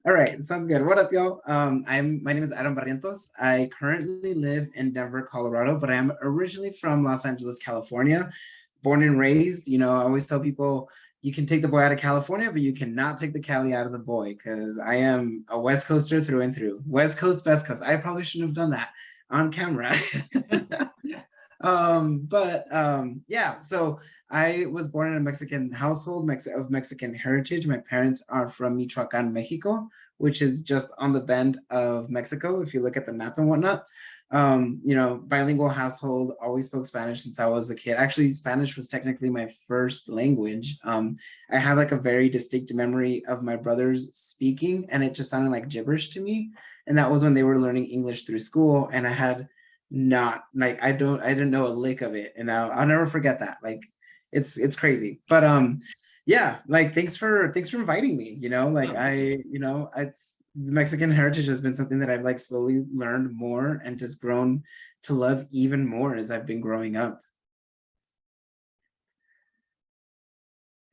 All right, sounds good. What up, y'all? My name is Adam Barrientos. I currently live in Denver, Colorado, but I'm originally from Los Angeles, California, born and raised. I always tell people you can take the boy out of California, but you cannot take the Cali out of the boy because I am a West Coaster through and through. West Coast, best coast. I probably shouldn't have done that on camera. Yeah, so I was born in a Mexican household of Mexican heritage. My parents are from Michoacan, Mexico, which is just on the bend of Mexico if you look at the map and whatnot. Bilingual household, always spoke Spanish since I was a kid. Actually, Spanish was technically my first language. I have like a very distinct memory of my brothers speaking, and it just sounded like gibberish to me. And that was when they were learning English through school, and I had not like I didn't know a lick of it, and I'll never forget that. Like it's crazy, but yeah, like thanks for inviting me. Like No, no. it's Mexican heritage has been something that I've like slowly learned more and just grown to love even more as I've been growing up.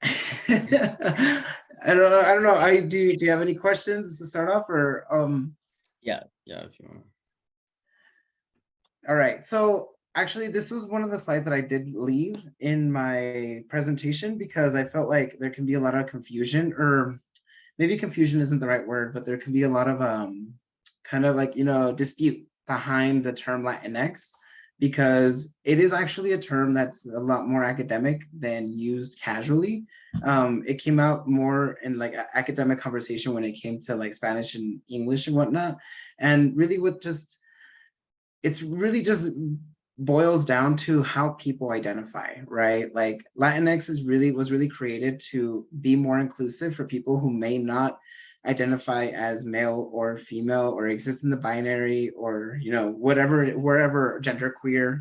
I don't know. Do you have any questions to start off, or Yeah, yeah, if you want. all right. So actually, this was one of the slides that I did leave in my presentation because I felt like there can be a lot of confusion, or maybe confusion isn't the right word, but there can be a lot of kind of like, dispute behind the term Latinx because it is actually a term that's a lot more academic than used casually. It came out more in like academic conversation when it came to like Spanish and English and whatnot. And really what just it's really just boils down to how people identify, right? Like Latinx was really created to be more inclusive for people who may not identify as male or female or exist in the binary, or whatever, wherever, gender queer,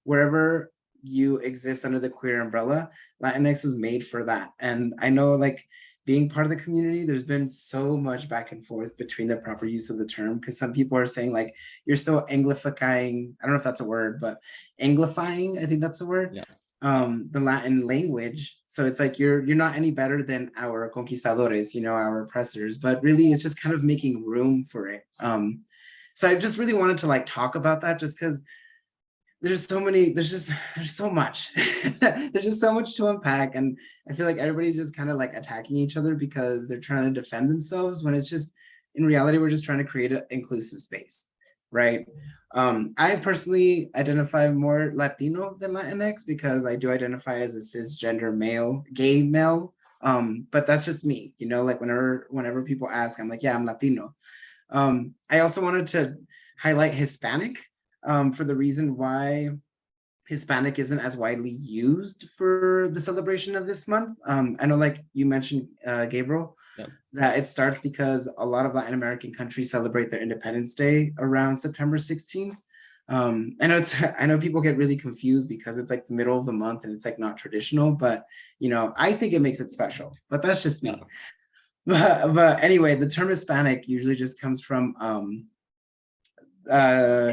wherever you exist under the queer umbrella. Latinx was made for that. And I know, like, being part of the community, there's been so much back and forth between the proper use of the term, because some people are saying like you're still anglifying, I don't know if that's a word, but anglifying, I think that's the word, Yeah. the Latin language. So it's like you're not any better than our conquistadores, our oppressors, but really it's just kind of making room for it. So I just really wanted to like talk about that, just because there's so much. There's just so much to unpack, and I feel like everybody's just kind of like attacking each other because they're trying to defend themselves, when it's just, in reality, we're just trying to create an inclusive space, right? I personally identify more Latino than Latinx because I do identify as a cisgender male, gay male. But that's just me, like whenever people ask, I'm like, yeah, I'm Latino. I also wanted to highlight Hispanic, for the reason why Hispanic isn't as widely used for the celebration of this month. I know, like you mentioned, Gabriel, Yeah. that it starts because a lot of Latin American countries celebrate their Independence Day around September 16th. I know people get really confused because it's like the middle of the month and it's like not traditional, but I think it makes it special. But that's just Yeah. me. But anyway, the term Hispanic usually just comes from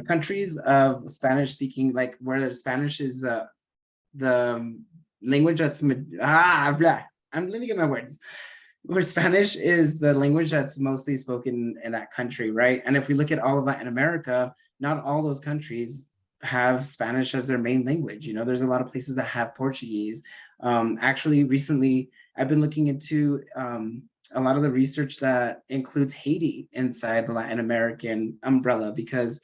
countries of Spanish speaking, like where Spanish is the language that's blah. Let me get my words. Where Spanish is the language that's mostly spoken in that country, right? And if we look at all of Latin America, not all those countries have Spanish as their main language. There's a lot of places that have Portuguese. Actually, recently, I've been looking into a lot of the research that includes Haiti inside the Latin American umbrella, because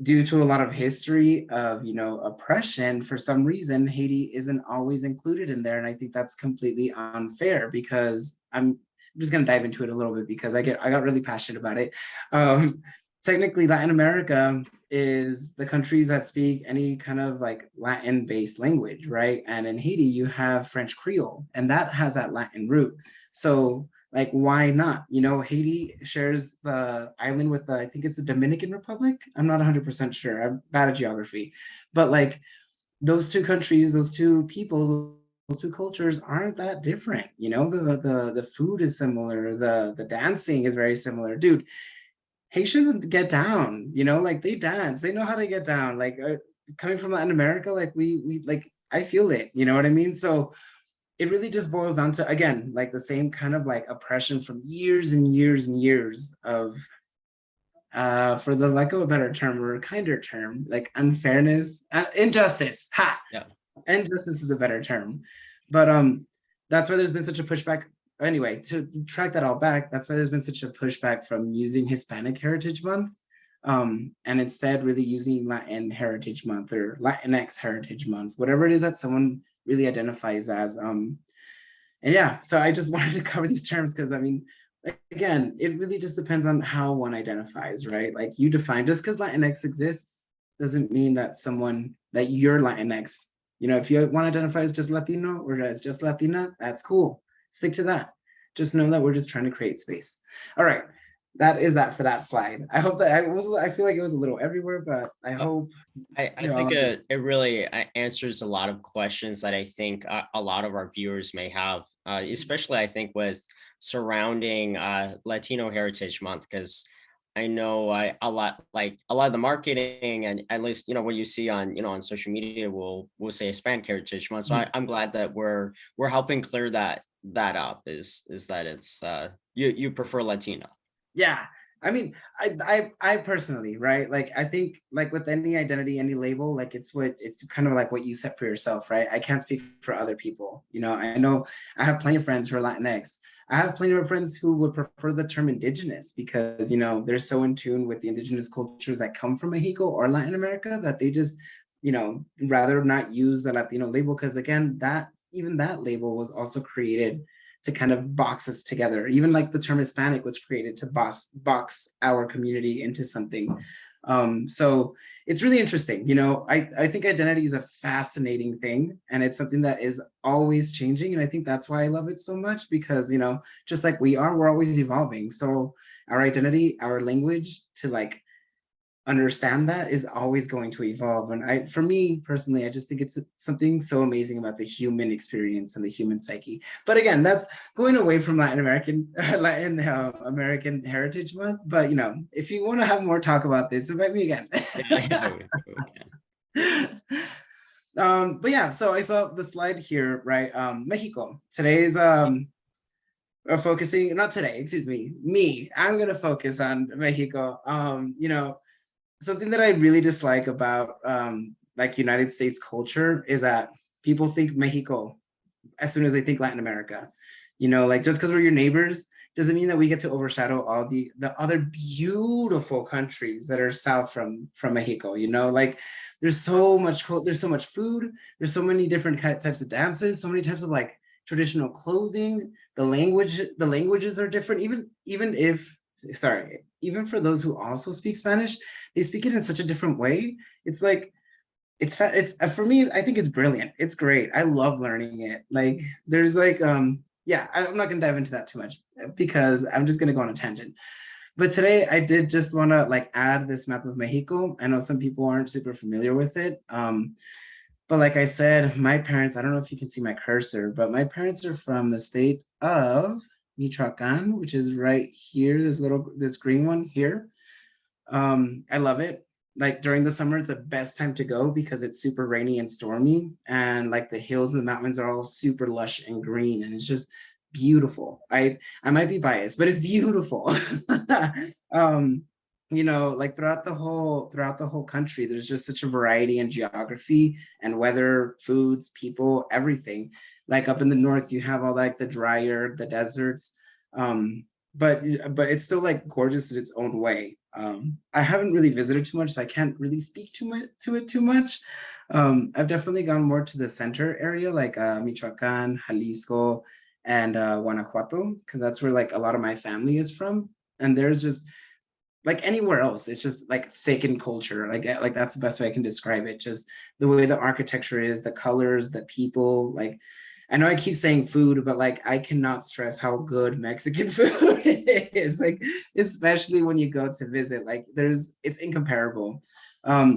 due to a lot of history of oppression, for some reason Haiti isn't always included in there, and I think that's completely unfair, because I'm just going to dive into it a little bit because I got really passionate about it. Technically, Latin America is the countries that speak any kind of like Latin based language, right? And in Haiti you have French Creole, and that has that Latin root. So like, why not? Haiti shares the island with I think it's the Dominican Republic. I'm not 100% sure, I'm bad at geography, but like, those two countries, those two peoples, those two cultures aren't that different. The food is similar, the dancing is very similar, dude. Haitians get down, like they dance, they know how to get down. Like, coming from Latin America, like we like, I feel it, you know what I mean? So it really just boils down to, again, like the same kind of like oppression from years and years and years of, for the lack of a better term or a kinder term, like unfairness, injustice. Ha! Yeah. Injustice is a better term. But that's why there's been such a pushback. Anyway, to track that all back, that's why there's been such a pushback from using Hispanic Heritage Month, and instead really using Latin Heritage Month or Latinx Heritage Month, whatever it is that someone really identifies as. And yeah, so I just wanted to cover these terms because I mean, again, it really just depends on how one identifies, right? Like you define, just because Latinx exists doesn't mean that someone, that you're Latinx. You know, if you want to identify as just Latino or as just Latina, that's cool. Stick to that. Just know that we're just trying to create space. All right. That is that for that slide. I hope that I feel like it was a little everywhere, but I hope I you think all. it really answers a lot of questions that I think a lot of our viewers may have, especially I think with surrounding Latino Heritage Month, because I know a lot, like a lot of the marketing, and at least what you see on on social media will say Hispanic Heritage Month. So I'm glad that we're helping clear that up. Is that it's you prefer Latino? Yeah, I mean, I personally, right, like I think like with any identity, any label, like it's kind of like what you set for yourself, right? I can't speak for other people. I know I have plenty of friends who are Latinx. I have plenty of friends who would prefer the term indigenous because they're so in tune with the indigenous cultures that come from Mexico or Latin America that they just rather not use the Latino label, because again, that even that label was also created to kind of box us together. Even like the term Hispanic was created to box our community into something. So it's really interesting. I think identity is a fascinating thing, and it's something that is always changing. And I think that's why I love it so much, because just like we're always evolving. So our identity, our language, to like understand that is always going to evolve. And for me personally, I just think it's something so amazing about the human experience and the human psyche. But again, that's going away from Latin American Heritage Month. But if you want to have more talk about this, invite me again. But yeah, so I saw the slide here, right? Mexico. Today's we're focusing, not today, excuse me, I'm gonna focus on Mexico. Something that I really dislike about like United States culture is that people think Mexico as soon as they think Latin America. Like just because we're your neighbors doesn't mean that we get to overshadow all the other beautiful countries that are south from Mexico. Like there's so much food, there's so many different types of dances, so many types of like traditional clothing, the languages are different, even for those who also speak Spanish, they speak it in such a different way. It's like it's for me, I think it's brilliant. It's great. I love learning it. Like there's like yeah, I'm not gonna dive into that too much because I'm just gonna go on a tangent. But today I did just want to like add this map of Mexico. I know some people aren't super familiar with it. But like I said, my parents, I don't know if you can see my cursor, but my parents are from the state of Michoacan, which is right here, this green one here. I love it. Like during the summer, it's the best time to go because it's super rainy and stormy, and like the hills and the mountains are all super lush and green, and it's just beautiful. I might be biased, but it's beautiful. Like throughout the whole country, there's just such a variety in geography and weather, foods, people, everything. Like up in the north, you have all like the deserts. But it's still like gorgeous in its own way. I haven't really visited too much, so I can't really speak to it too much. I've definitely gone more to the center area, like Michoacan, Jalisco, and Guanajuato, because that's where like a lot of my family is from. And there's just like anywhere else, it's just like thick in culture. Like that's the best way I can describe it. Just the way the architecture is, the colors, the people. Like I know I keep saying food, but like I cannot stress how good Mexican food is. Like especially when you go to visit, like it's incomparable.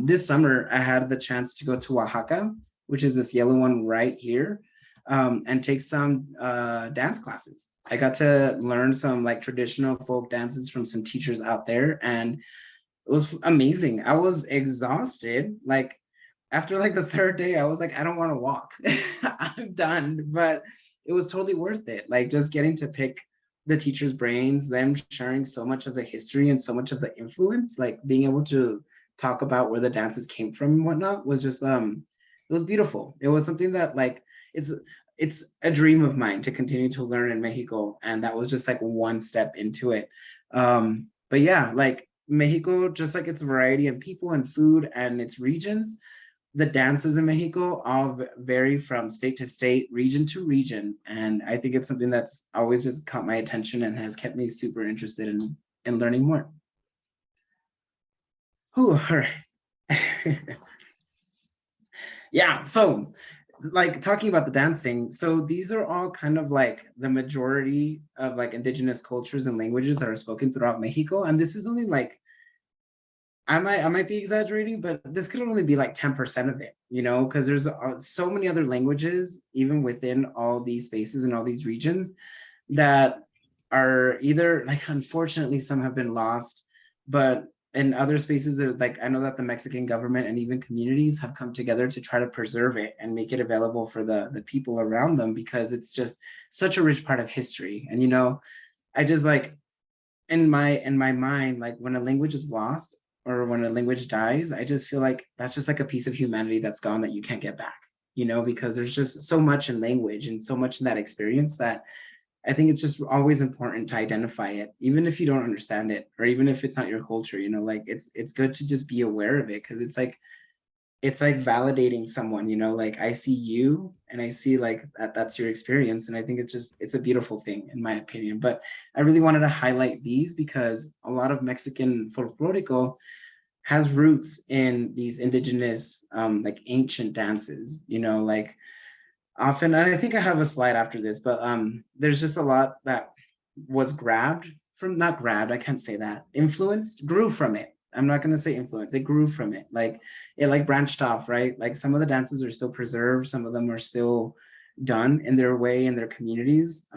This summer I had the chance to go to Oaxaca, which is this yellow one right here, and take some dance classes. I got to learn some like traditional folk dances from some teachers out there, and it was amazing. I was exhausted. Like after like the third day, I was like, I don't want to walk. I'm done. But it was totally worth it. Like just getting to pick the teachers' brains, them sharing so much of the history and so much of the influence, like being able to talk about where the dances came from and whatnot was just it was beautiful. It was something that like it's it's a dream of mine to continue to learn in Mexico. And that was just like one step into it. But yeah, like Mexico, just like its variety of people and food and its regions, the dances in Mexico all vary from state to state, region to region. And I think it's something that's always just caught my attention and has kept me super interested in learning more. Ooh, all right. Yeah, so like talking about the dancing, so these are all kind of like the majority of like indigenous cultures and languages that are spoken throughout Mexico. And this is only like I might be exaggerating, but this could only be like 10% of it, you know, because there's so many other languages, even within all these spaces and all these regions, that are either like, unfortunately, some have been lost, but in other spaces, like I know that the Mexican government and even communities have come together to try to preserve it and make it available for the people around them, because it's just such a rich part of history. And you know, I just like in my mind, like when a language is lost or when a language dies, I just feel like that's just like a piece of humanity that's gone that you can't get back, you know, because there's just so much in language and so much in that experience that I think it's just always important to identify it, even if you don't understand it, or even if it's not your culture, you know, like it's good to just be aware of it, because it's like validating someone, you know, like I see you and I see like that's your experience. And I think it's a beautiful thing in my opinion. But I really wanted to highlight these because a lot of Mexican folklorico has roots in these indigenous like ancient dances, you know, like often, and I think I have a slide after this, but there's just a lot that was grabbed from, not grabbed, I can't say that, influenced, grew from it. I'm not going to say influence, it grew from it. Like it like branched off, right? Like some of the dances are still preserved, some of them are still done in their way in their communities.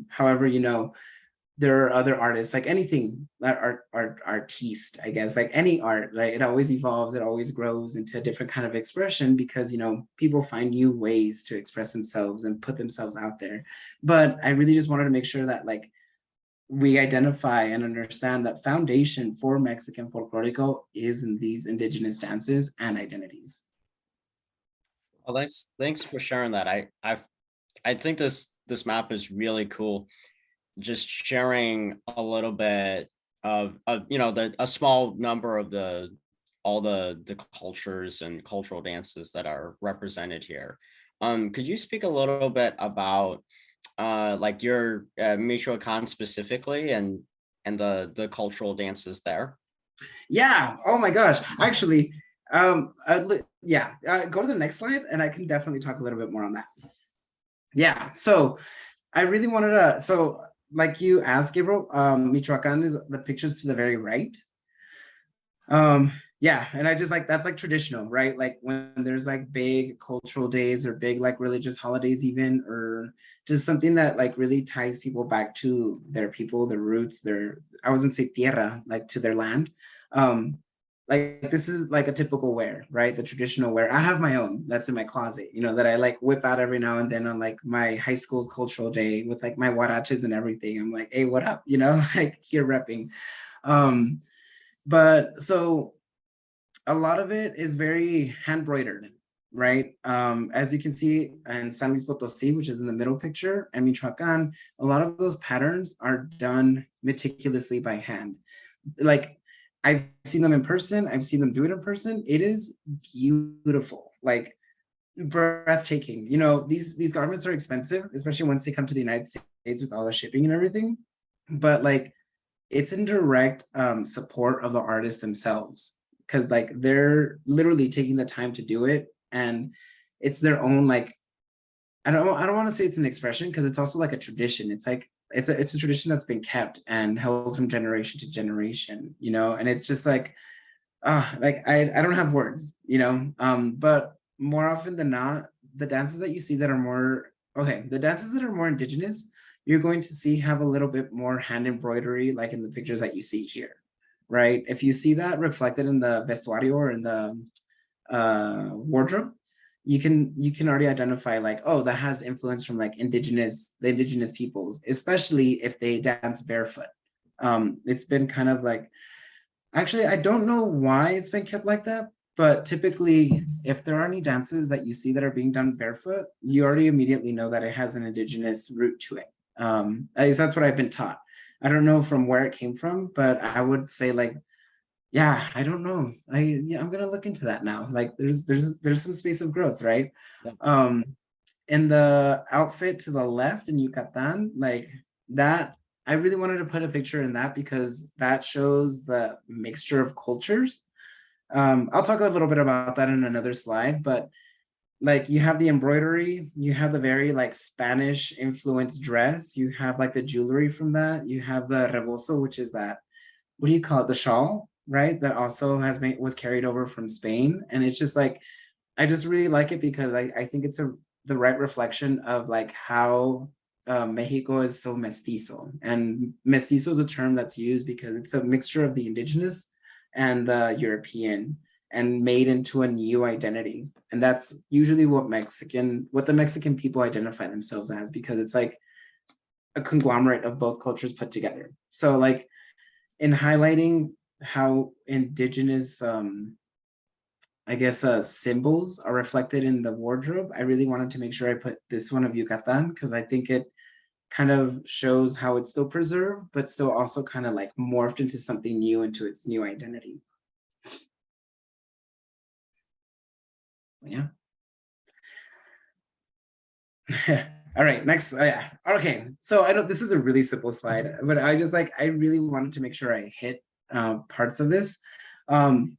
However, you know, there are other artists, like anything that artiste, I guess, like any art, right? It always evolves, it always grows into a different kind of expression, because you know, people find new ways to express themselves and put themselves out there. But I really just wanted to make sure that like we identify and understand that foundation for Mexican folklorico is in these indigenous dances and identities. Well, thanks for sharing that. I think this map is really cool. Just sharing a little bit of you know, the a small number of the all the cultures and cultural dances that are represented here. Could you speak a little bit about like your Michoacan specifically, and the cultural dances there? Yeah, oh my gosh, actually, yeah, go to the next slide and I can definitely talk a little bit more on that. Yeah, so I really wanted to, so like you asked, Gabriel, Michoacan is the pictures to the very right. Yeah, and I just like, that's like traditional, right? Like when there's like big cultural days or big like religious holidays even, or just something that like really ties people back to their people, their roots, their, I wasn't say tierra, like to their land. Um, like this is like a typical wear, right? The traditional wear. I have my own that's in my closet, you know, that I like whip out every now and then on like my high school's cultural day with like my huaraches and everything. I'm like, hey, what up? You know, like here repping. Um, but so a lot of it is very hand embroidered, right? As you can see in San Luis Potosi, which is in the middle picture, and Michoacan, a lot of those patterns are done meticulously by hand. Like I've seen them in person, I've seen them do it in person. It is beautiful, like breathtaking. You know, these garments are expensive, especially once they come to the United States with all the shipping and everything. But like it's in direct support of the artists themselves, because like they're literally taking the time to do it, and it's their own like, I don't want to say it's an expression, because it's also like a tradition. It's like it's a tradition that's been kept and held from generation to generation, you know. And it's just like I don't have words, you know. But more often than not, the dances that you see that are more, okay, the dances that are more indigenous, you're going to see have a little bit more hand embroidery, like in the pictures that you see here, right? If you see that reflected in the vestuario or in the wardrobe, you can already identify like, oh, that has influence from like the indigenous peoples, especially if they dance barefoot. It's been kind of like, actually, I don't know why it's been kept like that, but typically, if there are any dances that you see that are being done barefoot, you already immediately know that it has an indigenous root to it. At least that's what I've been taught. I don't know from where it came from, but I would say like, yeah, I don't know. I'm gonna look into that now. Like, there's some space of growth, right? Yeah. Um, in the outfit to the left in Yucatan, like that, I really wanted to put a picture in that because that shows the mixture of cultures. I'll talk a little bit about that in another slide, but like you have the embroidery, you have the very like Spanish influenced dress, you have like the jewelry from that, you have the rebozo, which is that, what do you call it, the shawl, right? That also was carried over from Spain. And it's just like, I just really like it because I think it's the right reflection of like how Mexico is so mestizo. And mestizo is a term that's used because it's a mixture of the indigenous and the European and made into a new identity. And that's usually what the Mexican people identify themselves as, because it's like a conglomerate of both cultures put together. So like in highlighting how indigenous I guess symbols are reflected in the wardrobe, I really wanted to make sure I put this one of Yucatan because I think it kind of shows how it's still preserved, but still also kind of like morphed into something new, into its new identity. Yeah. All right, next. Yeah. Okay. So I know this is a really simple slide, but I really wanted to make sure I hit parts of this. Um,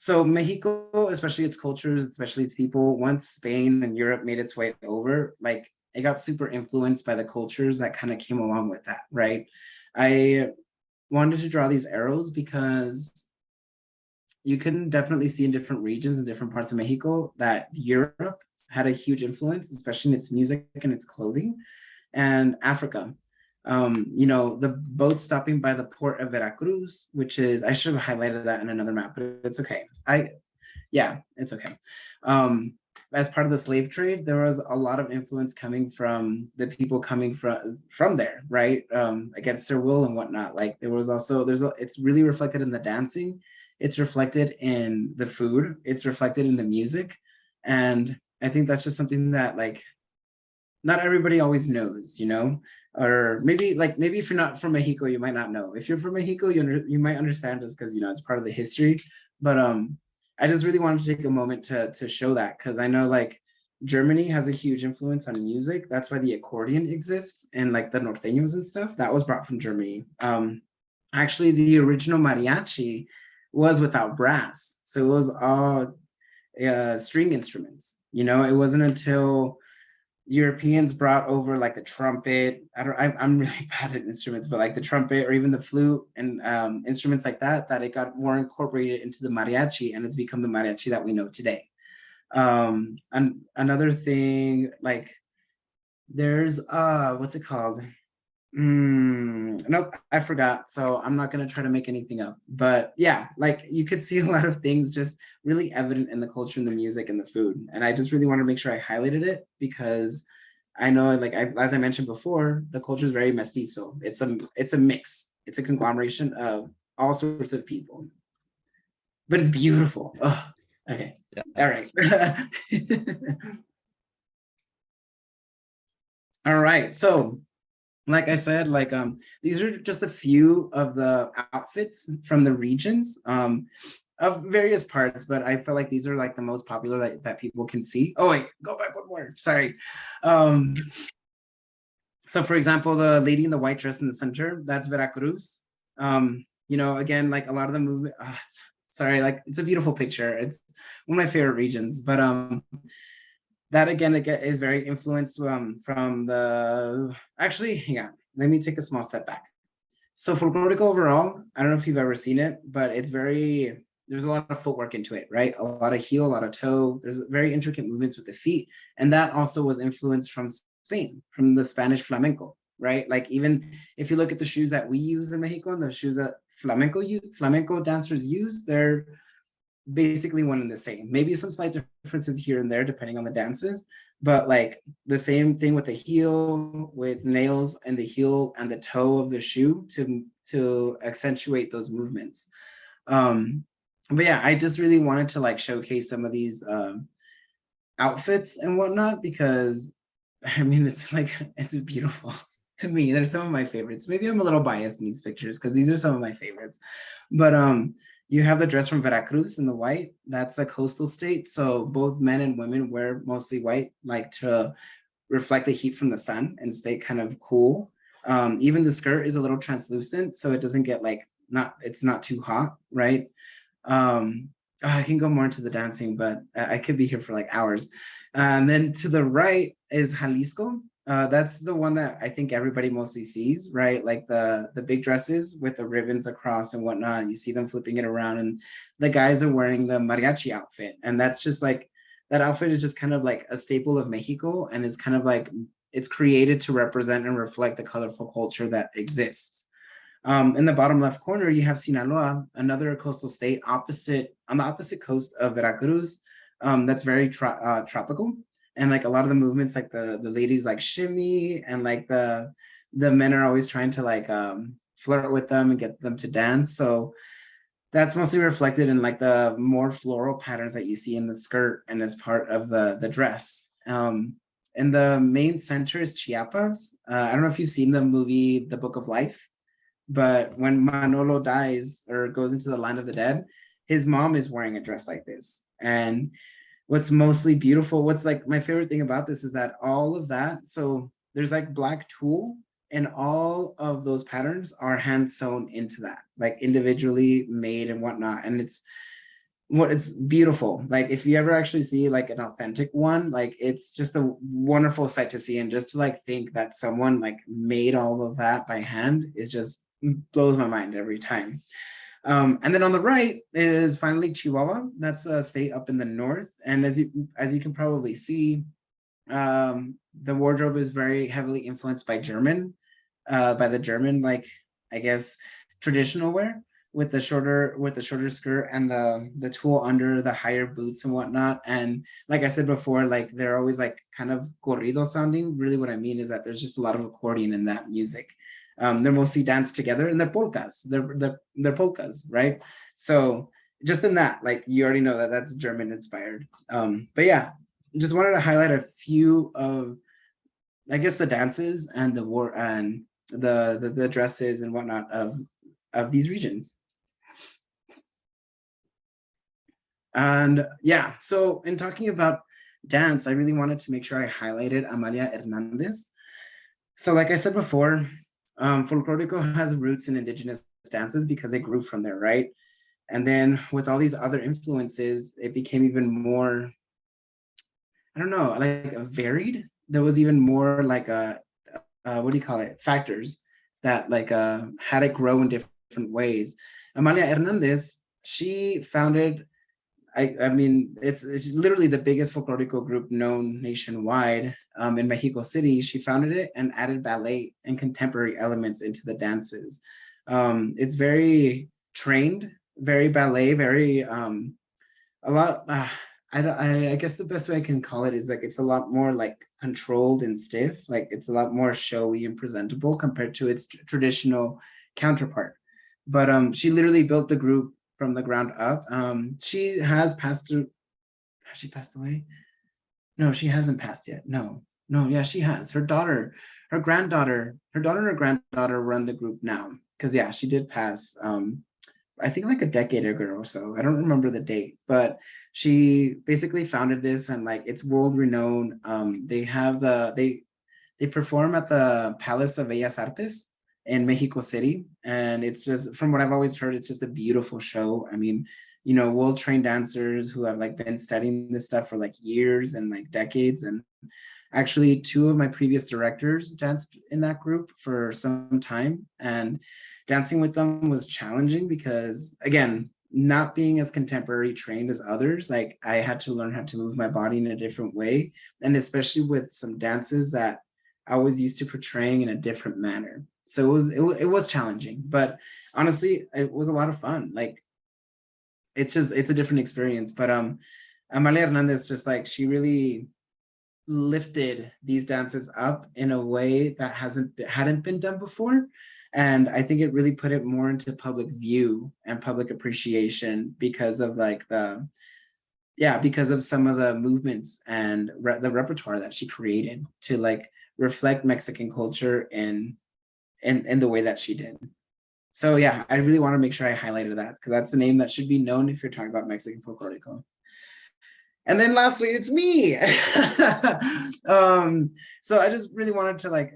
So Mexico, especially its cultures, especially its people, once Spain and Europe made its way over, like it got super influenced by the cultures that kind of came along with that, right? I wanted to draw these arrows because you can definitely see in different regions and different parts of Mexico that Europe had a huge influence, especially in its music and its clothing, and Africa. The boat stopping by the port of Veracruz, which is, I should have highlighted that in another map, but it's okay. Yeah, it's okay. As part of the slave trade, there was a lot of influence coming from the people coming from there, right? Against their will and whatnot. Like there was also it's really reflected in the dancing, it's reflected in the food, it's reflected in the music, and I think that's just something that like not everybody always knows, or maybe if you're not from Mexico, you might not know. If you're from Mexico, you might understand this because it's part of the history. But I just really wanted to take a moment to show that because I know like Germany has a huge influence on music. That's why the accordion exists and like the norteños and stuff that was brought from Germany. Actually, the original mariachi was without brass, so it was all string instruments. It wasn't until Europeans brought over like the trumpet. I'm really bad at instruments, but like the trumpet or even the flute and instruments like that it got more incorporated into the mariachi, and it's become the mariachi that we know today. And another thing, like there's what's it called? Nope, I forgot. So I'm not gonna try to make anything up. But yeah, like you could see a lot of things just really evident in the culture and the music and the food. And I just really want to make sure I highlighted it because I know, like as I mentioned before, the culture is very mestizo. It's a mix. It's a conglomeration of all sorts of people. But it's beautiful. Oh, okay. Yeah. All right. All right. So like I said, like these are just a few of the outfits from the regions of various parts, but I feel like these are like the most popular that people can see. Oh wait, go back one more. Sorry. So for example, the lady in the white dress in the center, that's Veracruz. Again, like a lot of the movement. Sorry, like it's a beautiful picture. It's one of my favorite regions, but that again is very influenced from the, actually, hang on, let me take a small step back. So folkloric overall, I don't know if you've ever seen it, but there's a lot of footwork into it, right? A lot of heel, a lot of toe. There's very intricate movements with the feet. And that also was influenced from Spain, from the Spanish flamenco, right? Like even if you look at the shoes that we use in Mexico and the shoes that flamenco dancers use, basically one and the same. Maybe some slight differences here and there depending on the dances, but like the same thing with the heel, with nails and the heel and the toe of the shoe to accentuate those movements. But yeah, I just really wanted to like showcase some of these outfits and whatnot, because I mean, it's like, it's beautiful to me. They're some of my favorites. Maybe I'm a little biased in these pictures because these are some of my favorites. But you have the dress from Veracruz in the white. That's a coastal state. So both men and women wear mostly white, like to reflect the heat from the sun and stay kind of cool. Even the skirt is a little translucent, so it doesn't get like, it's not too hot, right? I can go more into the dancing, but I could be here for like hours. And then to the right is Jalisco. That's the one that I think everybody mostly sees, right? Like the big dresses with the ribbons across and whatnot. You see them flipping it around, and the guys are wearing the mariachi outfit. And that's just like, that outfit is just kind of like a staple of Mexico, and it's kind of like, it's created to represent and reflect the colorful culture that exists. In the bottom left corner, you have Sinaloa, another coastal state on the opposite coast of Veracruz. That's very tropical, and like a lot of the movements, like the ladies like shimmy, and like the men are always trying to like flirt with them and get them to dance. So that's mostly reflected in like the more floral patterns that you see in the skirt and as part of the dress. In the main center is Chiapas. I don't know if you've seen the movie The Book of Life, but when Manolo dies or goes into the land of the dead, his mom is wearing a dress like this. And what's mostly beautiful, what's like my favorite thing about this is that all of that, so there's like black tulle, and all of those patterns are hand sewn into that, like individually made and whatnot. And it's beautiful. Like if you ever actually see like an authentic one, like it's just a wonderful sight to see. And just to like think that someone like made all of that by hand is just blows my mind every time. And then on the right is finally Chihuahua. That's a state up in the north. And as you can probably see, the wardrobe is very heavily influenced by the German, like I guess traditional wear, with the shorter skirt and the tulle under the higher boots and whatnot. And like I said before, like they're always like kind of corrido sounding. Really what I mean is that there's just a lot of accordion in that music. They're mostly danced together, and they're polkas. They're polkas, right? So just in that, like you already know that that's German inspired. But yeah, just wanted to highlight a few of, I guess, the dances and the war and the dresses and whatnot of these regions. And yeah, so in talking about dance, I really wanted to make sure I highlighted Amalia Hernandez. So like I said before, Folklorico has roots in indigenous dances because they grew from there, right? And then with all these other influences, it became even more, I don't know, like varied. There was even more like what do you call it? Factors that like had it grow in different ways. Amalia Hernandez, she founded, I mean, it's literally the biggest folklorico group known nationwide in Mexico City. She founded it and added ballet and contemporary elements into the dances. It's very trained, very ballet, very a lot. I guess the best way I can call it is like it's a lot more like controlled and stiff. Like it's a lot more showy and presentable compared to its traditional counterpart. But she literally built the group from the ground up. She has passed through. Has she passed away? No, she hasn't passed yet. No, yeah, she has. Her daughter, her granddaughter, her daughter and her granddaughter run the group now. Because yeah, she did pass. I think like a decade ago or so. I don't remember the date, but she basically founded this, and like it's world renowned. They perform at the Palace of Bellas Artes in Mexico City, and it's just, from what I've always heard, it's just a beautiful show. I mean, you know, well-trained dancers who have like been studying this stuff for like years and like decades. And actually, two of my previous directors danced in that group for some time, and dancing with them was challenging because, again, not being as contemporary trained as others, like I had to learn how to move my body in a different way, and especially with some dances that I was used to portraying in a different manner. So it was challenging, but honestly, it was a lot of fun. Like it's a different experience. But Amalia Hernandez, just like, she really lifted these dances up in a way that hadn't been done before. And I think it really put it more into public view and public appreciation because of like because of some of the movements and the repertoire that she created to like reflect Mexican culture in the way that she did. So yeah, I really want to make sure I highlighted that, because that's a name that should be known if you're talking about Mexican folklorico. And then lastly, it's me. So I just really wanted to like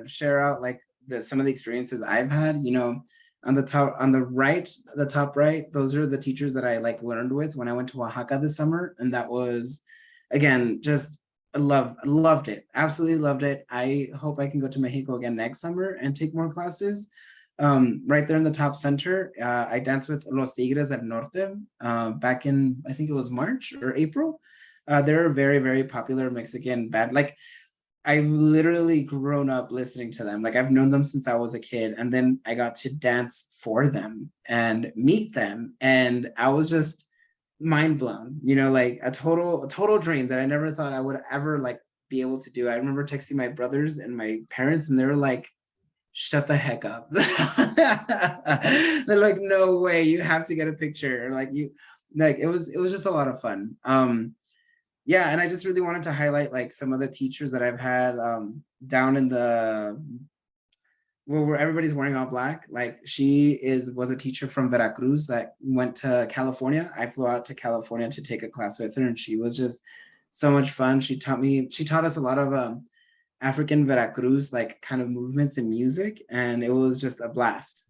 share out like some of the experiences I've had, you know, on the top right, those are the teachers that I like learned with when I went to Oaxaca this summer. And that was, again, just loved it. Absolutely loved it. I hope I can go to Mexico again next summer and take more classes. Right there in the top center, I danced with Los Tigres del Norte back in, I think it was March or April. They're a very, very popular Mexican band. Like, I've literally grown up listening to them. Like, I've known them since I was a kid, and then I got to dance for them and meet them, and I was just mind blown. You know, like a total dream that I never thought I would ever like be able to do. I remember texting my brothers and my parents, and they were like, shut the heck up. They're like, no way, you have to get a picture. Or like, it was just a lot of fun. Yeah, and I just really wanted to highlight like some of the teachers that I've had down in the where everybody's wearing all black. Like, she was a teacher from Veracruz that went to California. I flew out to California to take a class with her, and she was just so much fun. She taught us a lot of African Veracruz like kind of movements and music, and it was just a blast.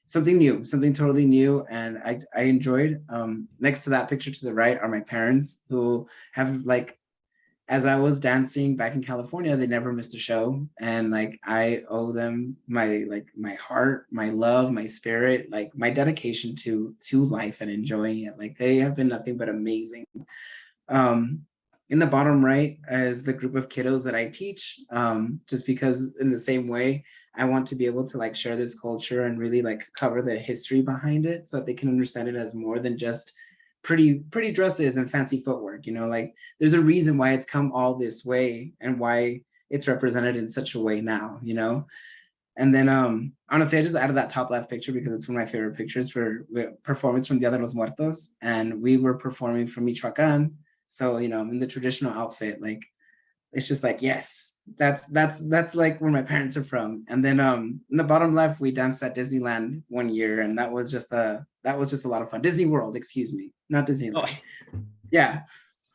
Something totally new, and I enjoyed. Next to that picture to the right are my parents, who have like, as I was dancing back in California, they never missed a show, and like I owe them my heart, my love, my spirit, like my dedication to life and enjoying it. Like, they have been nothing but amazing. In the bottom right is the group of kiddos that I teach, just because in the same way, I want to be able to like share this culture and really like cover the history behind it so that they can understand it as more than just pretty dresses and fancy footwork. You know, like, there's a reason why it's come all this way and why it's represented in such a way now, you know? And then honestly, I just added that top left picture because it's one of my favorite pictures for performance from Dia de los Muertos. And we were performing from Michoacan. So, you know, in the traditional outfit, like, it's just like, yes, that's like where my parents are from. And then in the bottom left, we danced at Disneyland one year, and that was just a lot of fun. Disney World, excuse me, not Disneyland. Oh. Yeah,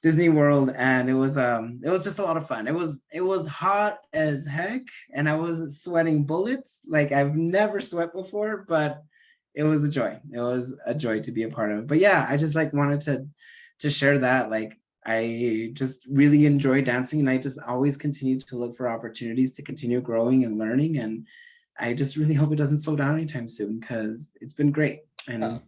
Disney World, and it was just a lot of fun. It was hot as heck, and I was sweating bullets like I've never sweat before, but it was a joy. It was a joy to be a part of. But yeah, I just like wanted to share that. Like, I just really enjoy dancing, and I just always continue to look for opportunities to continue growing and learning. And I just really hope it doesn't slow down anytime soon, because it's been great. And